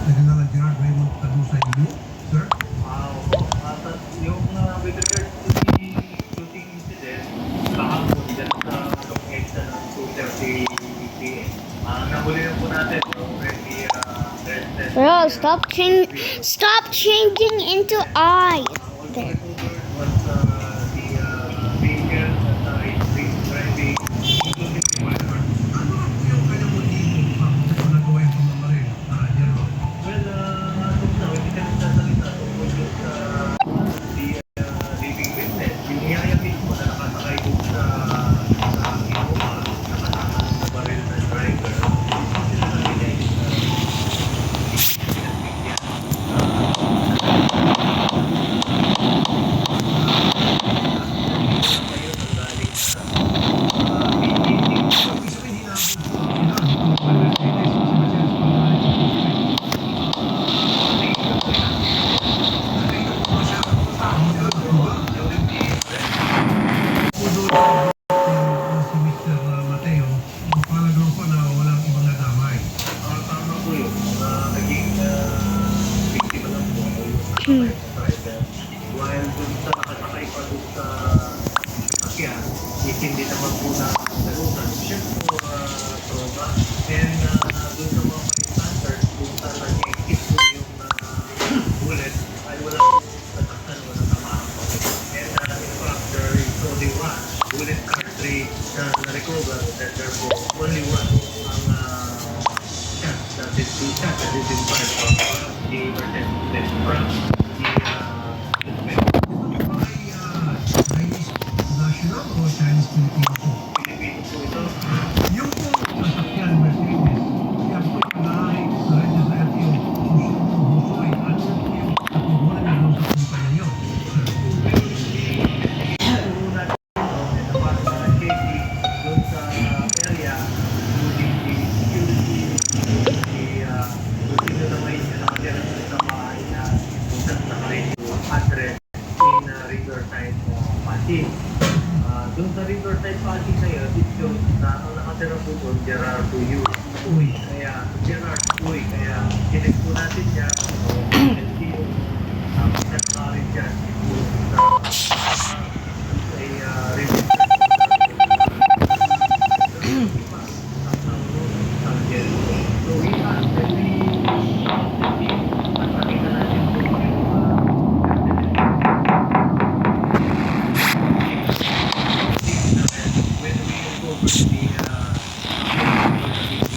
General Gerard Raymond Tadusa Ilu, sir? Yung with regards to the shooting incident, kahapon dyan sa EDSA ng 2:30 p.m. Nahuli na po natin already arrested. Bro, stop changing into I. There. Was the vehicle that is driving, including the driver. Ano lang po yung kanyang motibo kung nagawa yung pamamaril, General? Well, hindi ka nagsasalita tungkol yung sa living witness. Yung niyaya mismo na nakasakay doon sa Innova, nakasama sa baril na driver. Sila na nila yung Si Mr. Mateo, palagaw po na walang ibang nadamay. tama po yun. Naging biktima lang po yung driver. While dun sa nakasakay pa dun sa sasakyan, hindi naman po na nalunan. Siya po trauma. And dun sa mga standards, dun sa nag-exit po yung bullet, ay wala nasaktan, wala tamaan po. And in fact, there is only one bullet cartridge na na-recover, that therefore only one ang shot that is the shot that is in front of the emergency from the suspect. Ito ba ay Chinese national o Chinese Filipino po? Pilipino po ito. Yung po sasakyan Mercedes, siya po yung nai-surrender sa LTO, Husoy. Ano po yung katugunan nyo sa kumpanya nyo, sir? Doon sa Riverside Party na yun, it shows na ang nakatira po doon, Gerard Uy. Kaya, Gerard Uy. Kaya, kinig po natin siya. LTO. Isa na rin dyan. Ay, Riverside. So, we asked that we at nakita natin po yung when we uncovered the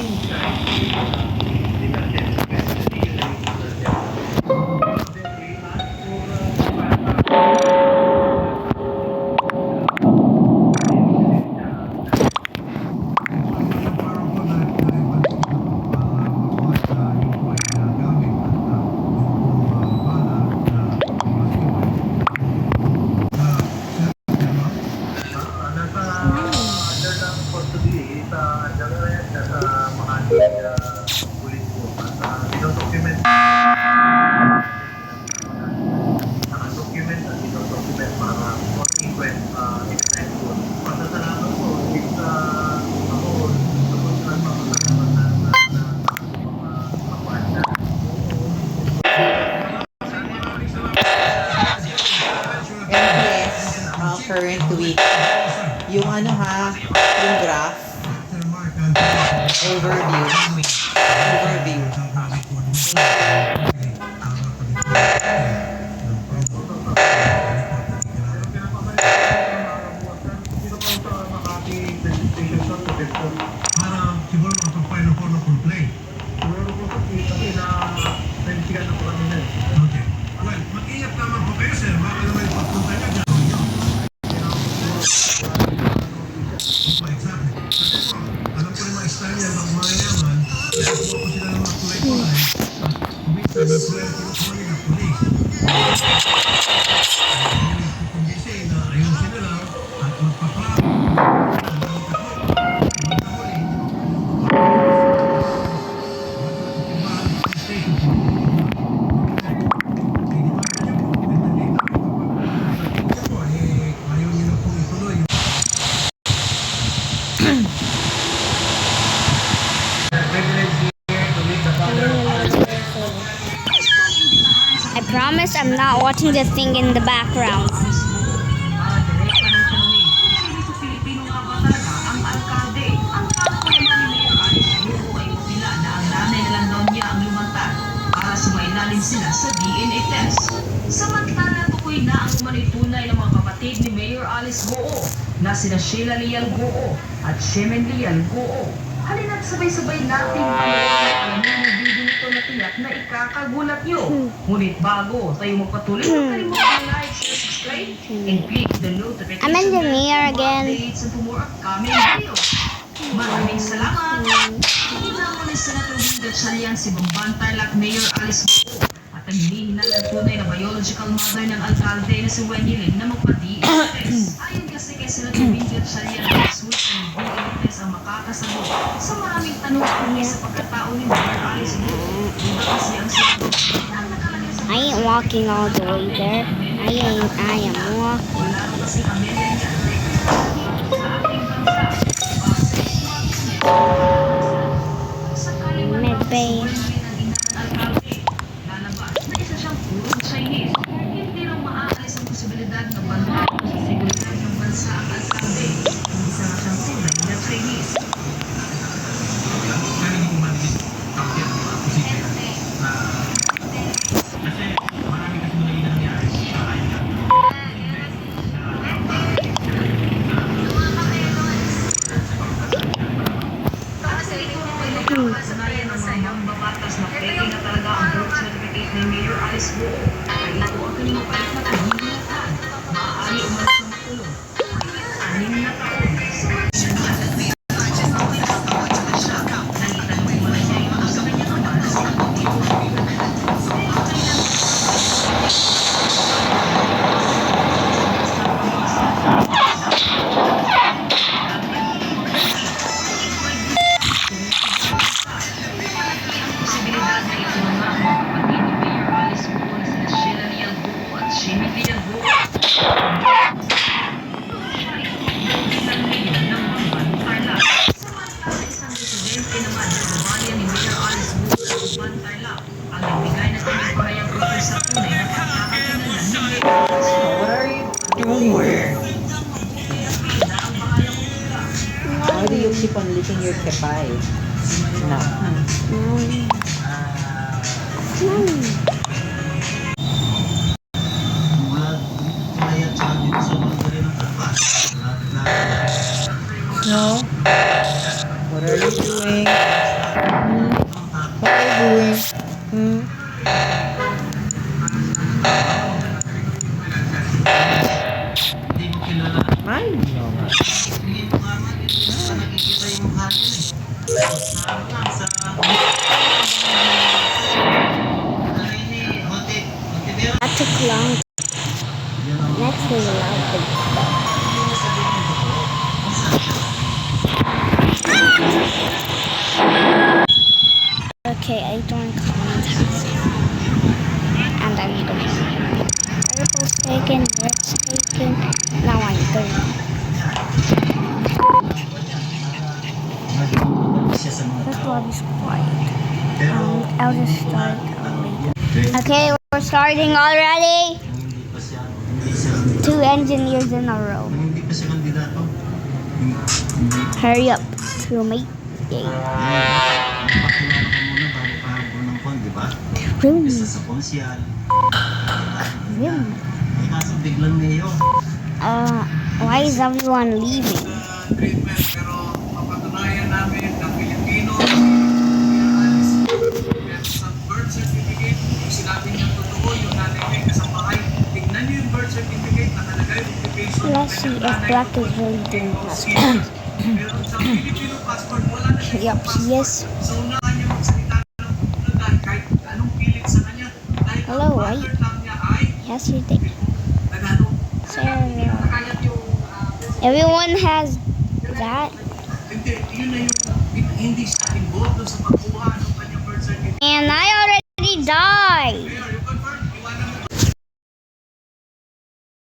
inside the Mercedes Benz, the Mercedes Benz. Then we asked Parang po na-rebalance ito para makuha sa yung po ay nagamit at yung po bala na masiway. Sir, General? nasa under ng custody sa Andalaya sa Makati Police po. At dinodocument nakadocument at dinodocument para for inquest defense po. Pasasalamat po sa ako tungkol sa papasalamat ng mga kwanta. MPS current week. Yung ano ha, yung graph, Sir Mark, ang overview. Para siguro makapag-file ng form of complaint. Okay. Well, mag-ingat naman po kayo, sir. Baka naman yung pagpunta niyo dyan. Opo, exactly. Kasi po, alam ko yung mga style yan ng mayaman, I promise I'm not watching the thing in the background. Direkta ng tanongin, sino sa Pilipino nga ba talaga ang alkalde? Ang kaso naman ni Mayor Alice Guo ay pumila na ang nanay na lang daw niya ang lumantad para sumailalim sila sa DNA test. Samantala, tukoy na ang umano'y tunay ng mga kapatid ni Mayor Alice Guo na sina Sheila Lial Guo at Shemen Lial Guo. Halina't sabay-sabay natin alamin ang video nito na tiyak na ikakagulat nyo. Ngunit bago tayo magpatuloy, huwag kalimutang like, share, subscribe, and click the notification I'm in the bell mirror for again. updates and for more upcoming videos. Maraming salamat! Pinamuli sa natubing Gatchalian si Bamban Tarlac Mayor Alice Guo at ang hinihinal ng tunay na biological mother ng alkalde na si Wendy Lim na magpa-DNA test. Ayon kasi kay sinatubing Gatchalian na resulta ng DNA test ang makakasagot sa maraming tanong tungkol sa pagkatao ni Mayor Alice Guo. Iba kasi ang sinagot na nakalagay sa I ain't walking all the way there. I am walking. wala rin kasi kami niya. Sa ating bansa, base sa kalimutan Medbay. lalabas na isa siyang purong Chinese. Hindi raw maaalis ang posibilidad na banta sa seguridad ng bansa ang alkalde. Isa na siyang tunay na Chinese. Pero hindi ko mabilis kapit ang mga posible na kasi marami kasi mga nangyayari sa kanya. Kasanayan ng mga mambabatas na pwede na talaga ang birth certificate ni Mayor Alice Guo ay ito ang kanyang palit na kahinatan. Maaari umano sa makulong. 6 na taon. Nangitanong mo na niya ito sa kanyang ama na si Antonio. Posibilidad na ito na nga ang mga kapatid ni Mayor Alice Guo na sina Sheila Lial Guo at Shemin Lial Guo. Ilang milyon ng Bamban Tarlac. Samantala, isang residente naman sa babayan ni Mayor Alice Guo sa Bamban Tarlac ang nagbigay na kanyang pahayag tungkol sa tunay na pagkakakilanlan ni Mayor Alice Guo. What are you doing? Na ang pahayag nila. Why do you keep on licking your kepay? No. No. What are you doing? What are you doing? Hindi ko kilala. Ay, no. Hindi mo nga man, hindi ko pa nakikita yung mukha niya eh. Sa ano lang, sa... Ano yun eh, Montevero. That took long. Yan ang Next is a loud thing. Okay, I joined Colin's house. And I'm going. Purple's taken, red's taken. Now I'm going. siya sa mga This tao. one is quiet. Pero, I'll just start Okay, we're starting already. hindi siya 2 engineers in a row. hindi pa siya kandidato. Hurry up to make yay. Pakilala ka muna bago ka habol ng phone, di ba? Really? Isa sa konsyal. Really? Ay kaso biglang mayo. Why is everyone leaving? Treatment, pero mapatunayan namin na Pilipino sa birth certificate, yung sinabi niya totoo, yung nanay niya kasambahay. Tignan niyo yung birth certificate, nakalagay yung occupation. Let's see if Black is really doing passport. Pero sa Filipino passport, wala na siya Yup, passport. yes. So, unahan niya magsalita ng pupuntahan kahit anong pilit sa kanya. Dahil Hello, ang right? mother tongue niya ay Yes, you did. Tagalog. Sarah. Nakayat yung Everyone has that. hindi, yun na yung hindi siya involved doon sa pagkuha ng kanyang birth certificate. And I already died. Kaya